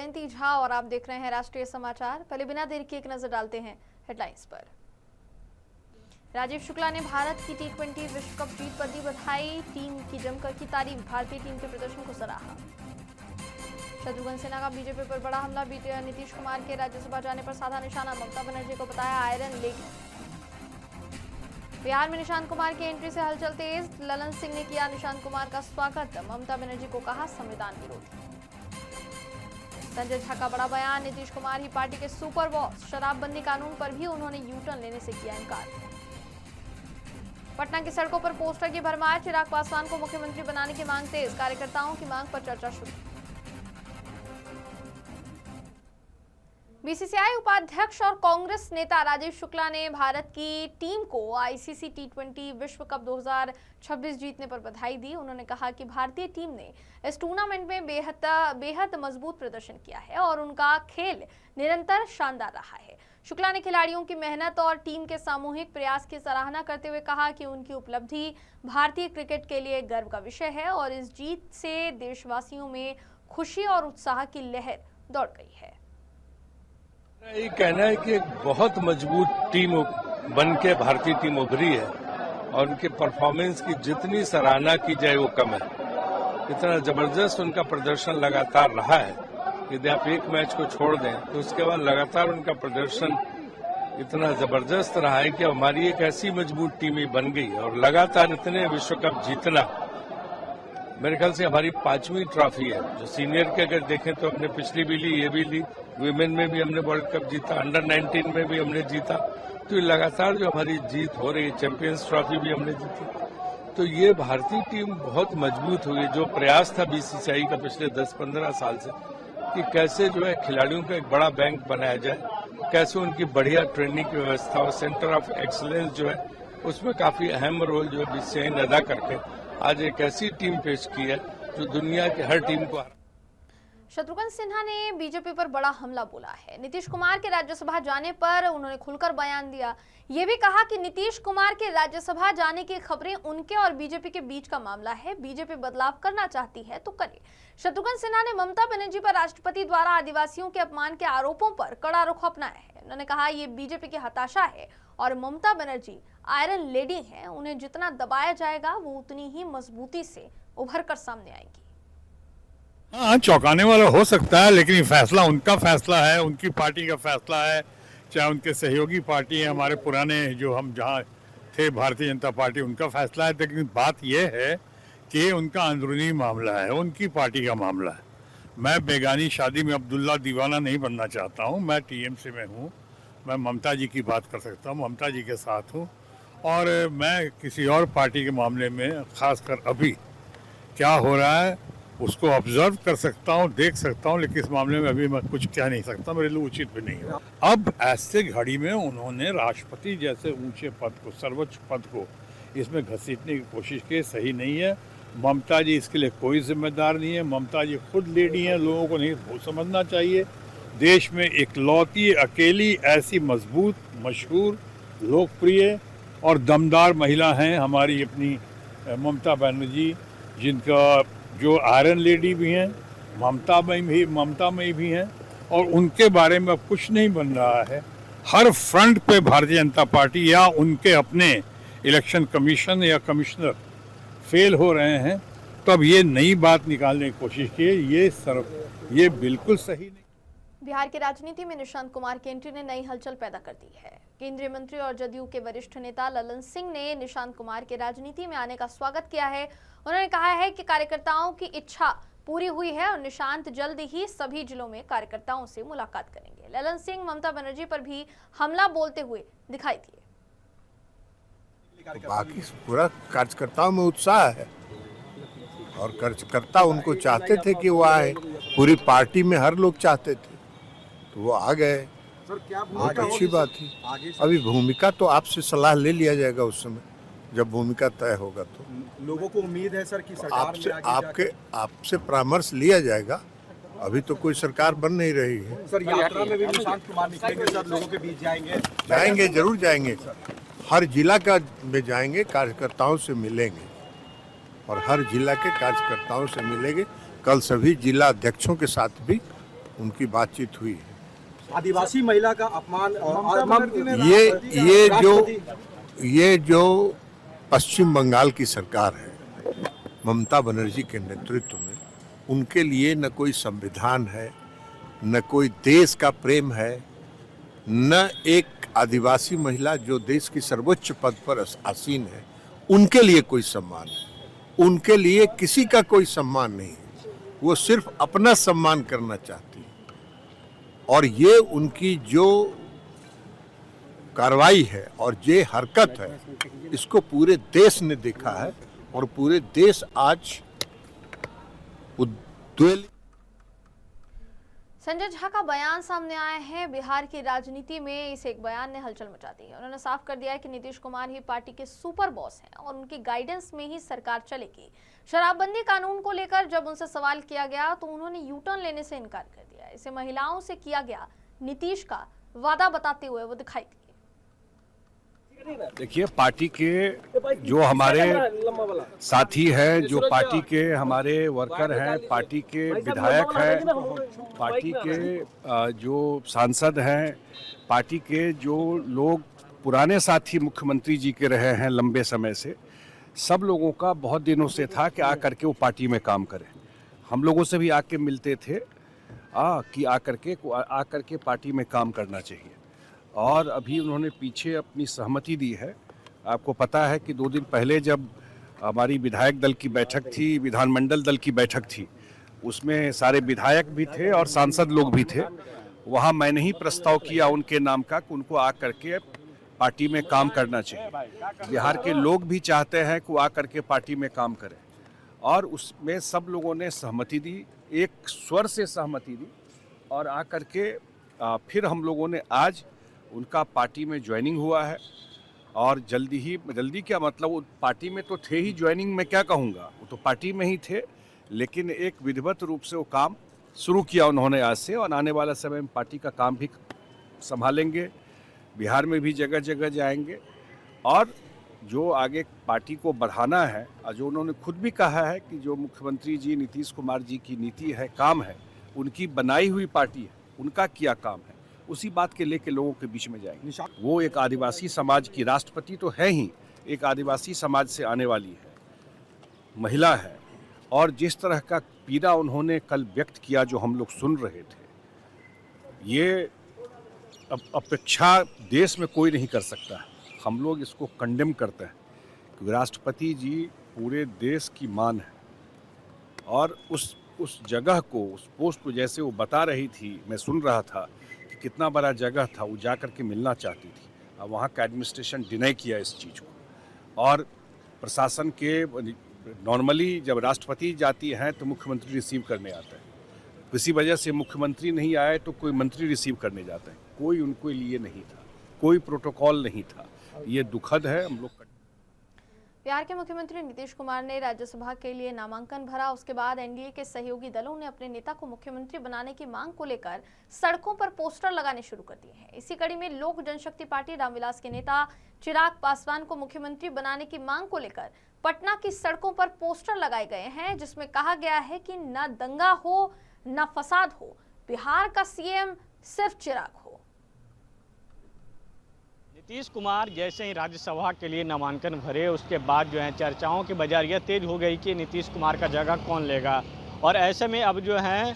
जयंती झा और आप देख रहे हैं राष्ट्रीय समाचार। पहले बिना देरी के एक नजर डालते हैं हेडलाइंस पर। राजीव शुक्ला ने भारत की T20 विश्व कप जीत पर दी बधाई, टीम की जमकर की तारीफ, भारतीय टीम के प्रदर्शन को सराहा। शत्रुघ्न सिन्हा का बीजेपी पर बड़ा हमला, नीतीश कुमार के राज्यसभा जाने पर साधा निशाना, ममता बनर्जी को बताया आयरन लेडी। बिहार में निशांत कुमार की एंट्री से हलचल तेज, ललन सिंह ने किया निशांत कुमार का स्वागत, ममता बनर्जी को कहा संविधान विरोधी। संजय झा का बड़ा बयान, नीतीश कुमार ही पार्टी के सुपर बॉस, शराबबंदी कानून पर भी उन्होंने यू टर्न लेने से किया इनकार। पटना की सड़कों पर पोस्टर की भरमार, चिराग पासवान को मुख्यमंत्री बनाने की मांग तेज, कार्यकर्ताओं की मांग पर चर्चा शुरू। बीसीसीआई उपाध्यक्ष और कांग्रेस नेता राजीव शुक्ला ने भारत की टीम को आईसीसी T20 विश्व कप 2026 जीतने पर बधाई दी। उन्होंने कहा कि भारतीय टीम ने इस टूर्नामेंट में बेहद मजबूत प्रदर्शन किया है और उनका खेल निरंतर शानदार रहा है। शुक्ला ने खिलाड़ियों की मेहनत और टीम के सामूहिक प्रयास की सराहना करते हुए कहा कि उनकी उपलब्धि भारतीय क्रिकेट के लिए गर्व का विषय है और इस जीत से देशवासियों में खुशी और उत्साह की लहर दौड़ गई है। ये कहना है कि एक बहुत मजबूत टीम बन के भारतीय टीम उभरी है और उनके परफॉर्मेंस की जितनी सराहना की जाए वो कम है। इतना जबरदस्त उनका प्रदर्शन लगातार रहा है। यदि आप एक मैच को छोड़ दें तो उसके बाद लगातार उनका प्रदर्शन इतना जबरदस्त रहा है कि हमारी एक ऐसी मजबूत टीम ही बन गई और लगातार इतने विश्व कप जीतना मेरे ख्याल से हमारी 5वीं ट्रॉफी है। जो सीनियर के अगर देखें तो हमने पिछली भी ली, ये भी ली, विमेन में भी हमने वर्ल्ड कप जीता, अंडर 19 में भी हमने जीता। तो ये लगातार जो हमारी जीत हो रही है, चैंपियंस ट्रॉफी भी हमने जीती। तो ये भारतीय टीम बहुत मजबूत हुई। जो प्रयास था बीसीसीआई का पिछले 10-15 साल से कि कैसे जो है खिलाड़ियों का एक बड़ा बैंक बनाया जाए, कैसे उनकी बढ़िया ट्रेनिंग की व्यवस्था और सेंटर ऑफ एक्सीलेंस जो है उसमें काफी अहम रोल जो है बीसीसीआई ने अदा करके आज एक ऐसी टीम पेश की है जो दुनिया की हर टीम को। शत्रुघ्न सिन्हा ने बीजेपी पर बड़ा हमला बोला है। नीतीश कुमार के राज्यसभा जाने पर उन्होंने खुलकर बयान दिया। ये भी कहा कि नीतीश कुमार के राज्यसभा जाने की खबरें उनके और बीजेपी के बीच का मामला है। बीजेपी बदलाव करना चाहती है तो करे। शत्रुघ्न सिन्हा ने ममता बनर्जी पर राष्ट्रपति द्वारा आदिवासियों के अपमान के आरोपों पर कड़ा रुख अपनाया है। उन्होंने कहा ये बीजेपी की हताशा है और ममता बनर्जी आयरन लेडी हैं। उन्हें जितना दबाया जाएगा वो उतनी ही मजबूती से उभर कर सामने आएगी। हाँ, चौंकाने वाला हो सकता है, लेकिन फैसला उनका फैसला है, उनकी पार्टी का फैसला है, चाहे उनके सहयोगी पार्टी है, हमारे पुराने जो हम जहाँ थे भारतीय जनता पार्टी, उनका फैसला है। लेकिन बात यह है कि उनका अंदरूनी मामला है, उनकी पार्टी का मामला है। मैं बेगानी शादी में अब्दुल्ला दीवाना नहीं बनना चाहता हूँ। मैं टीएमसी में हूँ, मैं ममता जी की बात कर सकता हूँ, ममता जी के साथ हूँ और मैं किसी और पार्टी के मामले में खासकर अभी क्या हो रहा है उसको ऑब्जर्व कर सकता हूँ, देख सकता हूँ, लेकिन इस मामले में अभी मैं कुछ कह नहीं सकता, मेरे लिए उचित भी नहीं है। अब ऐसे घड़ी में उन्होंने राष्ट्रपति जैसे ऊंचे पद को, सर्वोच्च पद को इसमें घसीटने की कोशिश की, सही नहीं है। ममता जी इसके लिए कोई जिम्मेदार नहीं है। ममता जी खुद लेडी हैं, लोगों को नहीं समझना चाहिए। देश में इकलौती अकेली ऐसी मजबूत, मशहूर, लोकप्रिय और दमदार महिला हैं हमारी अपनी ममता बनर्जी, जिनका जो आयरन लेडी भी हैं, ममता में भी हैं और उनके बारे में अब कुछ नहीं बन रहा है। हर फ्रंट पे भारतीय जनता पार्टी या उनके अपने इलेक्शन कमीशन या कमिश्नर फेल हो रहे हैं। तो अब ये नई बात निकालने की कोशिश की है, ये बिल्कुल सही नहीं। बिहार की राजनीति में निशांत कुमार की एंट्री ने नई हलचल पैदा कर दी है। केंद्रीय मंत्री और जदयू के वरिष्ठ नेता ललन सिंह ने निशांत कुमार के राजनीति में आने का स्वागत किया है। उन्होंने कहा है कि कार्यकर्ताओं की इच्छा पूरी हुई है और निशांत जल्द ही सभी जिलों में कार्यकर्ताओं से मुलाकात करेंगे। ललन सिंह ममता बनर्जी पर भी हमला बोलते हुए दिखाई दिए। बाकी पूरा कार्यकर्ताओं में उत्साह है और कार्यकर्ता उनको चाहते थे कि वो आए, पूरी पार्टी में हर लोग चाहते थे, तो वो आ गए। बहुत अच्छी बात थी। अभी भूमिका तो आपसे सलाह ले लिया जाएगा उस समय जब भूमिका तय होगा। तो लोगों को उम्मीद है सर कि सरकार आपसे परामर्श लिया जाएगा। अभी तो कोई सरकार बन नहीं रही है। सर यात्रा में भी निशांत कुमार निकलेंगे सर, लोगों के बीच जाएंगे, जरूर जाएंगे। हर जिला का में जाएंगे, कार्यकर्ताओं से मिलेंगे और हर जिला के कार्यकर्ताओं से मिलेंगे। कल सभी जिला अध्यक्षों के साथ भी उनकी बातचीत हुई है। आदिवासी महिला का अपमान ये जो पश्चिम बंगाल की सरकार है ममता बनर्जी के नेतृत्व में, उनके लिए न कोई संविधान है, न कोई देश का प्रेम है, न एक आदिवासी महिला जो देश की सर्वोच्च पद पर आसीन है उनके लिए कोई सम्मान है। उनके लिए किसी का कोई सम्मान नहीं है, वो सिर्फ अपना सम्मान करना चाहती है। और ये उनकी जो कार्रवाई है और ये हरकत है, इसको पूरे देश ने देखा है और पूरे देश आज उद्वेलित। संजय झा का बयान सामने आया है। बिहार की राजनीति में इस एक बयान ने हलचल मचा दी है। उन्होंने साफ कर दिया है कि नीतीश कुमार ही पार्टी के सुपर बॉस हैं और उनकी गाइडेंस में ही सरकार चलेगी। शराबबंदी कानून को लेकर जब उनसे सवाल किया गया तो उन्होंने यू टर्न लेने से इनकार कर दिया। इसे महिलाओं से किया गया नीतीश का वादा बताते हुए वो दिखाई दिए। देखिए, पार्टी के जो हमारे साथी हैं, जो पार्टी के हमारे वर्कर हैं, पार्टी के विधायक हैं, पार्टी के जो सांसद हैं, पार्टी के जो लोग पुराने साथी मुख्यमंत्री जी के रहे हैं लंबे समय से, सब लोगों का बहुत दिनों से था कि आकर के वो पार्टी में काम करें। हम लोगों से भी आके मिलते थे कि आकर के पार्टी में काम करना चाहिए। और अभी उन्होंने पीछे अपनी सहमति दी है। आपको पता है कि 2 दिन पहले जब हमारी विधायक दल की बैठक थी, विधानमंडल दल की बैठक थी, उसमें सारे विधायक भी थे और सांसद लोग भी थे। वहाँ मैंने ही प्रस्ताव किया उनके नाम का कि उनको आ करके पार्टी में काम करना चाहिए। बिहार के लोग भी चाहते हैं कि वो आ करके पार्टी में काम करें और उसमें सब लोगों ने सहमति दी, एक स्वर से सहमति दी और आ करके फिर हम लोगों ने आज उनका पार्टी में ज्वाइनिंग हुआ है। और जल्दी क्या मतलब, वो पार्टी में तो थे ही, ज्वाइनिंग में क्या कहूँगा, वो तो पार्टी में ही थे, लेकिन एक विधिवत रूप से वो काम शुरू किया उन्होंने आज से। और आने वाला समय में पार्टी का काम भी संभालेंगे, बिहार में भी जगह जगह जाएंगे और जो आगे पार्टी को बढ़ाना है, और जो उन्होंने खुद भी कहा है कि जो मुख्यमंत्री जी नीतीश कुमार जी की नीति है, काम है, उनकी बनाई हुई पार्टी है, उनका किया काम है, उसी बात के लेके लोगों के बीच में जाएंगे। वो एक आदिवासी समाज की राष्ट्रपति तो है ही, एक आदिवासी समाज से आने वाली है, महिला है, और जिस तरह का पीड़ा उन्होंने कल व्यक्त किया जो हम लोग सुन रहे थे, ये अपेक्षा देश में कोई नहीं कर सकता है। हम लोग इसको कंडेम करते हैं क्योंकि राष्ट्रपति जी पूरे देश की मान है। और उस जगह को, उस पोस्ट को जैसे वो बता रही थी, मैं सुन रहा था कि कितना बड़ा जगह था, वो जा कर के मिलना चाहती थी। अब वहाँ का एडमिनिस्ट्रेशन डिनाई किया इस चीज़ को। और प्रशासन के नॉर्मली जब राष्ट्रपति जाती हैं तो मुख्यमंत्री रिसीव करने आता है, किसी वजह से मुख्यमंत्री नहीं आए तो कोई मंत्री रिसीव करने जाता है। कोई उनको लिए नहीं था, कोई प्रोटोकॉल नहीं था। ये दुखद है। हम लोग बिहार के मुख्यमंत्री नीतीश कुमार ने राज्यसभा के लिए नामांकन भरा। उसके बाद एनडीए के सहयोगी दलों ने अपने नेता को मुख्यमंत्री बनाने की मांग को लेकर सड़कों पर पोस्टर लगाने शुरू कर दिए हैं। इसी कड़ी में लोक जनशक्ति पार्टी रामविलास के नेता चिराग पासवान को मुख्यमंत्री बनाने की मांग को लेकर पटना की सड़कों पर पोस्टर लगाए गए हैं, जिसमें कहा गया है कि न दंगा हो न फसाद हो, बिहार का सीएम सिर्फ चिराग हो। नीतीश कुमार जैसे ही राज्यसभा के लिए नामांकन भरे, उसके बाद जो है चर्चाओं की बजारिया तेज हो गई कि नीतीश कुमार का जगह कौन लेगा। और ऐसे में अब जो है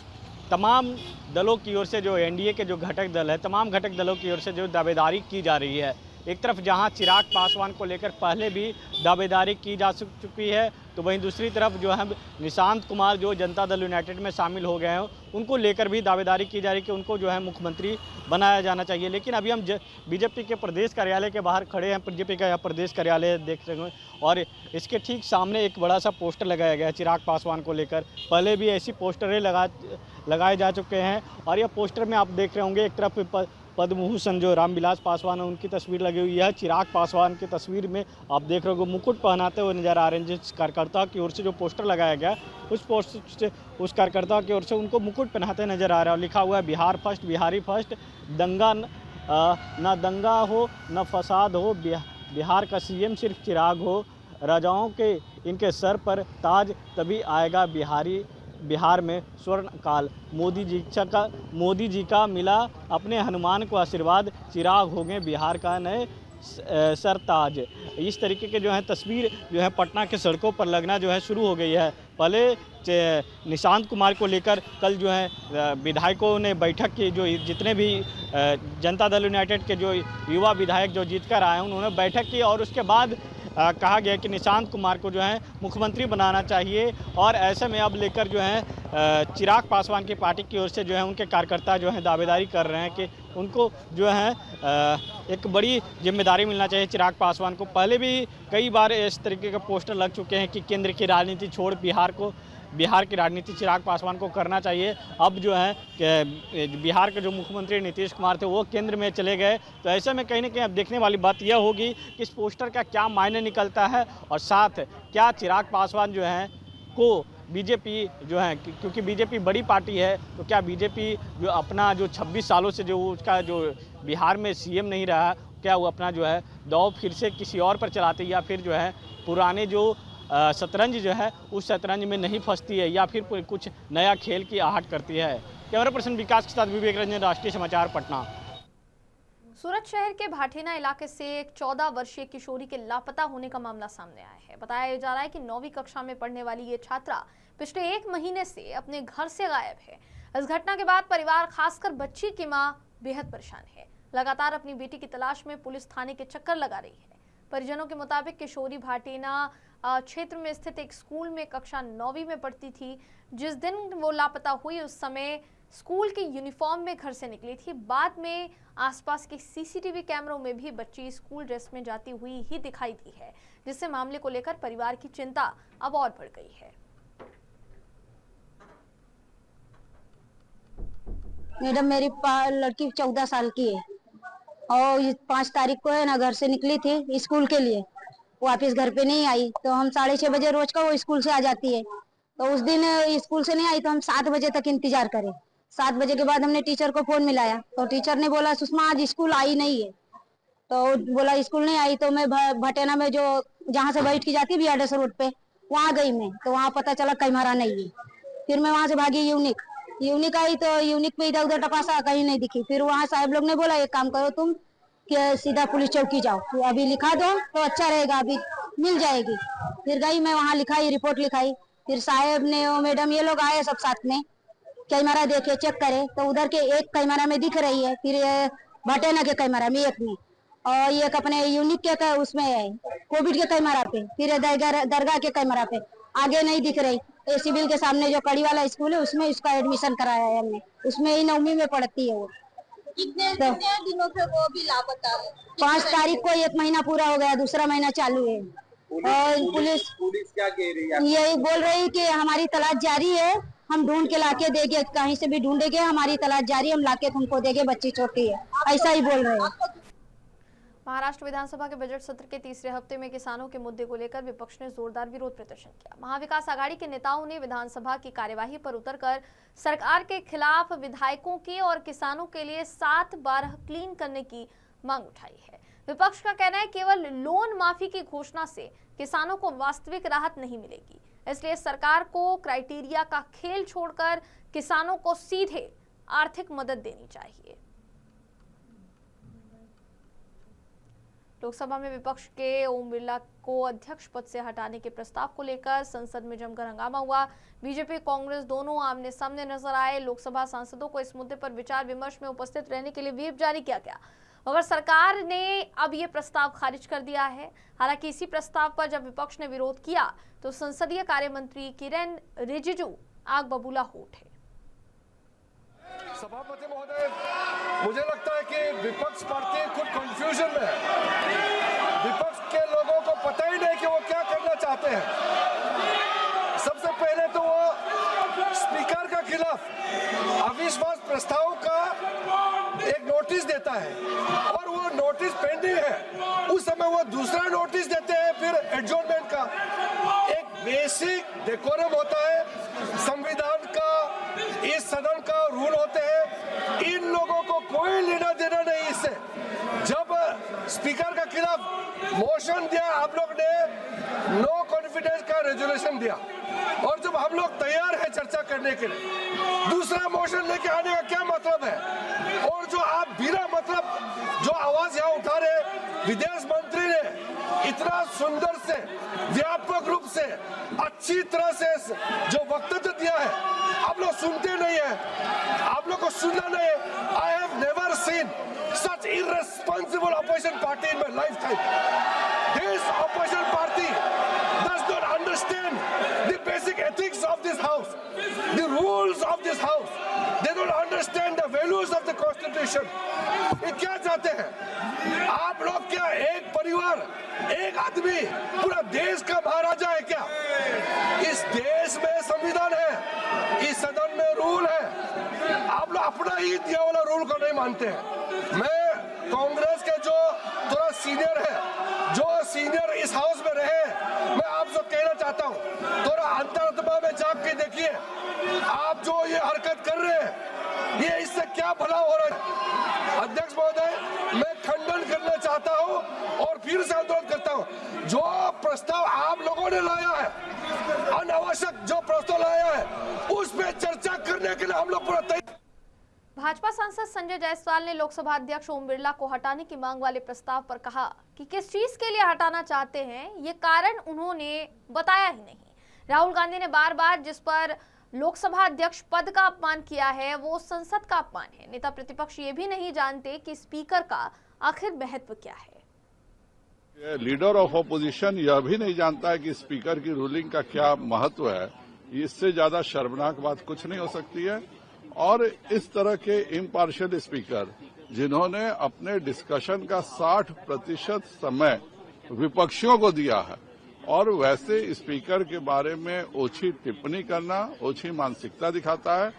तमाम दलों की ओर से, जो एनडीए के जो घटक दल है, तमाम घटक दलों की ओर से जो दावेदारी की जा रही है। एक तरफ जहां चिराग पासवान को लेकर पहले भी दावेदारी की जा चुकी है, तो वहीं दूसरी तरफ जो है निशांत कुमार जो जनता दल यूनाइटेड में शामिल हो गए हैं, उनको लेकर भी दावेदारी की जा रही है कि उनको जो है मुख्यमंत्री बनाया जाना चाहिए। लेकिन अभी हम बीजेपी के प्रदेश कार्यालय के बाहर खड़े हैं। बीजेपी का यह प्रदेश कार्यालय देख रहे हैं और इसके ठीक सामने एक बड़ा सा पोस्टर लगाया गया है चिराग पासवान को लेकर। पहले भी ऐसी पोस्टरें लगाए जा चुके हैं और यह पोस्टर में आप देख रहे होंगे, एक तरफ पद्मभूषण जो रामविलास पासवान है उनकी तस्वीर लगी हुई है। चिराग पासवान की तस्वीर में आप देख रहे हो मुकुट पहनाते हुए नजर आ रहे हैं। जिस कार्यकर्ता की ओर से जो पोस्टर लगाया गया, उस पोस्टर से उस कार्यकर्ता की ओर से उनको मुकुट पहनाते नजर आ रहा है और लिखा हुआ है बिहार फर्स्ट, बिहारी फर्स्ट, दंगा ना दंगा हो न फसाद हो, बिहार का सीएम सिर्फ चिराग हो, राजाओं के इनके सर पर ताज, तभी आएगा बिहारी बिहार में स्वर्ण काल। मोदी जी का मिला अपने हनुमान को आशीर्वाद, चिराग हो गए बिहार का नए सरताज। इस तरीके के जो है तस्वीर जो है पटना के सड़कों पर लगना जो है शुरू हो गई है। पहले निशांत कुमार को लेकर कल जो है विधायकों ने बैठक की, जो जितने भी जनता दल यूनाइटेड के जो युवा विधायक जो जीत कर आए हैं उन्होंने बैठक की और उसके बाद कहा गया कि निशांत कुमार को जो है मुख्यमंत्री बनाना चाहिए। और ऐसे में अब लेकर जो है चिराग पासवान की पार्टी की ओर से जो है उनके कार्यकर्ता जो है दावेदारी कर रहे हैं कि उनको जो है एक बड़ी जिम्मेदारी मिलना चाहिए चिराग पासवान को। पहले भी कई बार इस तरीके के पोस्टर लग चुके हैं कि केंद्र की राजनीति छोड़ बिहार की राजनीति चिराग पासवान को करना चाहिए। अब जो है कि बिहार के जो मुख्यमंत्री नीतीश कुमार थे वो केंद्र में चले गए, तो ऐसे में कहीं ना कहीं अब देखने वाली बात यह होगी कि इस पोस्टर का क्या मायने निकलता है और साथ क्या चिराग पासवान जो है को बीजेपी जो है, क्योंकि बीजेपी बड़ी पार्टी है, तो क्या बीजेपी जो अपना जो 26 सालों से जो उसका जो बिहार में सीएम नहीं रहा, क्या वो अपना जो है दांव फिर से किसी और पर चलाती है या फिर जो है पुराने जो शतरंज जो है उस शतरंज में नहीं फंसती है या फिर कुछ नया खेल की आहट करती है। कैमरा पर्सन विकास के साथ विवेक रंजन, राष्ट्रीय समाचार, पटना। सूरत शहर के भाटेना इलाके से एक 14 वर्षीय किशोरी के लापता होने का मामला सामने आया है। बताया जा रहा है कि 9वीं कक्षा में पढ़ने वाली ये छात्रा पिछले 1 महीने से अपने घर से गायब है। इस घटना के बाद परिवार, खासकर बच्ची की मां, बेहद परेशान है। लगातार अपनी बेटी की तलाश में पुलिस थाने के चक्कर लगा रही है। परिजनों के मुताबिक किशोरी भाटेना क्षेत्र में स्थित एक स्कूल में कक्षा 9वीं में पढ़ती थी। जिस दिन वो लापता हुई उस समय स्कूल की यूनिफॉर्म में घर से निकली थी। बाद में आसपास के सीसीटीवी कैमरों में भी बच्ची स्कूल ड्रेस में जाती हुई ही दिखाई दी है, जिससे मामले को लेकर परिवार की चिंता अब और बढ़ गई है। मैडम, मेरी लड़की 14 साल की है और 5 तारीख को है ना घर से निकली थी स्कूल के लिए, वापस घर पे नहीं आई। तो हम 6:30 बजे रोज का वो स्कूल से आ जाती है, तो उस दिन स्कूल से नहीं आई तो हम 7 बजे तक इंतजार करें। 7 बजे के बाद हमने टीचर को फोन मिलाया तो टीचर ने बोला सुषमा आज स्कूल आई नहीं है। तो बोला स्कूल नहीं आई तो मैं भटेना में जो जहाँ से बैठ की जाती है बियाडस रोड पे वहाँ गई मैं, तो वहाँ पता चला कैमरा नहीं है। फिर मैं वहाँ से भागी यूनिक आई तो यूनिक में इधर उधर टपासा, कहीं नहीं दिखी। फिर वहाँ साहब लोग ने बोला एक काम करो तुम कि सीधा पुलिस चौकी जाओ, तो अभी लिखा दो तो अच्छा रहेगा, अभी मिल जाएगी। फिर गई मैं वहाँ लिखाई, रिपोर्ट लिखाई। फिर साहब ने मैडम ये लोग आए सब साथ में, कैमरा देखे चेक करे तो उधर के एक कैमरा में दिख रही है, फिर भटेना के कैमरा में एक में, और एक अपने यूनिक के उसमें है कोविड के कैमरा पे, फिर दरगाह के कैमरा पे आगे नहीं दिख रही। सिविल के सामने जो कड़ी वाला स्कूल है उसमें उसका एडमिशन कराया है हमने, उसमें ही 9वीं में पढ़ती है वो। कितने दिनों से वो भी लापता है? 5 तारीख को 1 महीना पूरा हो गया, दूसरा महीना चालू है। और पुलिस क्या कह रही है? यही बोल रही कि हमारी तलाश जारी है, हम ढूंढ के लाके देंगे, कहीं से भी ढूंढेंगे, हमारी तलाश जारी, हम लाके तुमको देंगे, बच्ची छोटी है, ऐसा ही बोल रहे हैं। महाराष्ट्र विधानसभा के बजट सत्र के तीसरे हफ्ते में किसानों के मुद्दे को लेकर विपक्ष ने जोरदार विरोध प्रदर्शन किया। महाविकास आघाड़ी के नेताओं ने विधानसभा की कार्यवाही पर उतरकर सरकार के खिलाफ विधायकों की और किसानों के लिए 7/12 क्लीन करने की मांग उठाई है। विपक्ष का कहना है केवल लोन माफी की घोषणा से किसानों को वास्तविक राहत नहीं मिलेगी, इसलिए सरकार को क्राइटेरिया का खेल छोड़कर किसानों को सीधे आर्थिक मदद देनी चाहिए। लोकसभा में विपक्ष के ओम बिरला को अध्यक्ष पद से हटाने के प्रस्ताव को लेकर संसद में जमकर हंगामा हुआ। बीजेपी कांग्रेस दोनों आमने सामने नजर आए। लोकसभा सांसदों को इस मुद्दे पर विचार विमर्श में उपस्थित रहने के लिए व्हिप जारी किया गया, मगर सरकार ने अब ये प्रस्ताव खारिज कर दिया है। हालांकि इसी प्रस्ताव पर जब विपक्ष ने विरोध किया तो संसदीय कार्य मंत्री किरेन रिजिजू आग बबूला हो उठे। सभापति महोदय, मुझे लगता है कि विपक्ष पार्टी खुद कंफ्यूजन में है। विपक्ष के लोगों को पता ही नहीं कि वो क्या करना चाहते हैं। सबसे पहले तो वो स्पीकर के खिलाफ अविश्वास प्रस्ताव का एक नोटिस देता है और वो नोटिस पेंडिंग है, उस समय वो दूसरा नोटिस देते हैं फिर एडजॉर्नमेंट का। एक बेसिक डेकोरम होता है, संविधान का, इस सदन का रूल होते हैं, इन लोगों को कोई लेना देना नहीं इससे। जब स्पीकर के खिलाफ मोशन दिया आप लोग ने, नो कॉन्फिडेंस का रेजोल्यूशन दिया, और जब हम लोग तैयार हैं चर्चा करने के लिए, दूसरा मोशन लेके आने का क्या मतलब है? और जो आप बिना मतलब जो आवाज यहाँ उठा रहे, विदेश मंत्री ने इतना सुंदर से व्यापक रूप से अच्छी तरह से जो वक्तव्य दिया है, आप लोग सुनते नहीं है, आप लोग को सुनना नहीं है। I have never seen such irresponsible opposition party in my lifetime. This opposition party does not understand the basic ethics of this house, the rules of this house. They don't understand the values of the constitution. ये क्या चाहते हैं आप लोग? क्या एक परिवार, एक आदमी पूरा देश का महाराजा है क्या? इस देश में संविधान है, इस सदन में रूल है, आप लोग अपना ही दिया वाला रूल को नहीं मानते हैं। मैं कांग्रेस के जो थोड़ा सीनियर है, जो सीनियर इस हाउस में रहे, मैं आपसे कहना चाहता हूँ, थोड़ा अंतरात्मा में जाग के देखिए, आप जो ये हरकत कर रहे हैं, ये इससे क्या भला हो रहा है? अध्यक्ष महोदय, मैं खंडन करना चाहता हूँ और फिर से अनुरोध करता हूँ, जो प्रस्ताव आप लोगों ने लाया है, अनावश्यक जो प्रस्ताव लाया है, उस पे चर्चा करने के लिए हम लोग पूरा तैयार। भाजपा सांसद संजय जायसवाल ने लोकसभा अध्यक्ष ओम बिरला को हटाने की मांग वाले प्रस्ताव पर कहा कि किस चीज के लिए हटाना चाहते हैं, ये कारण उन्होंने बताया ही नहीं। राहुल गांधी ने बार बार जिस पर लोकसभा अध्यक्ष पद का अपमान किया है, वो संसद का अपमान है। नेता प्रतिपक्ष ये भी नहीं जानते कि स्पीकर का आखिर महत्व क्या है। लीडर ऑफ ऑपोजिशन यह भी नहीं जानता है कि स्पीकर की रूलिंग का क्या महत्व है। इससे ज्यादा शर्मनाक बात कुछ नहीं हो सकती है। और इस तरह के इम्पार्शियल स्पीकर जिन्होंने अपने डिस्कशन का 60% समय विपक्षियों को दिया है, और वैसे स्पीकर के बारे में ओछी टिप्पणी करना ओछी मानसिकता दिखाता है।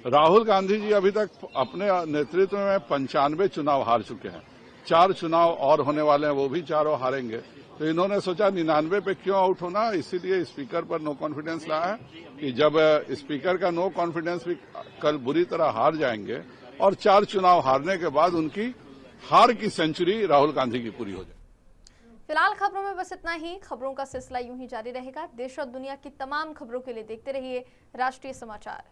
राहुल गांधी जी अभी तक अपने नेतृत्व में 95 चुनाव हार चुके हैं, 4 चुनाव और होने वाले हैं, वो भी चारों हारेंगे। तो इन्होंने सोचा 99 पे क्यों आउट होना, इसीलिए स्पीकर पर नो कॉन्फिडेंस लाया है कि जब स्पीकर का नो कॉन्फिडेंस भी कल बुरी तरह हार जाएंगे और 4 चुनाव हारने के बाद उनकी हार की सेंचुरी राहुल गांधी की पूरी हो जाए। फिलहाल खबरों में बस इतना ही। खबरों का सिलसिला यूं ही जारी रहेगा। देश और दुनिया की तमाम खबरों के लिए देखते रहिए राष्ट्रीय समाचार।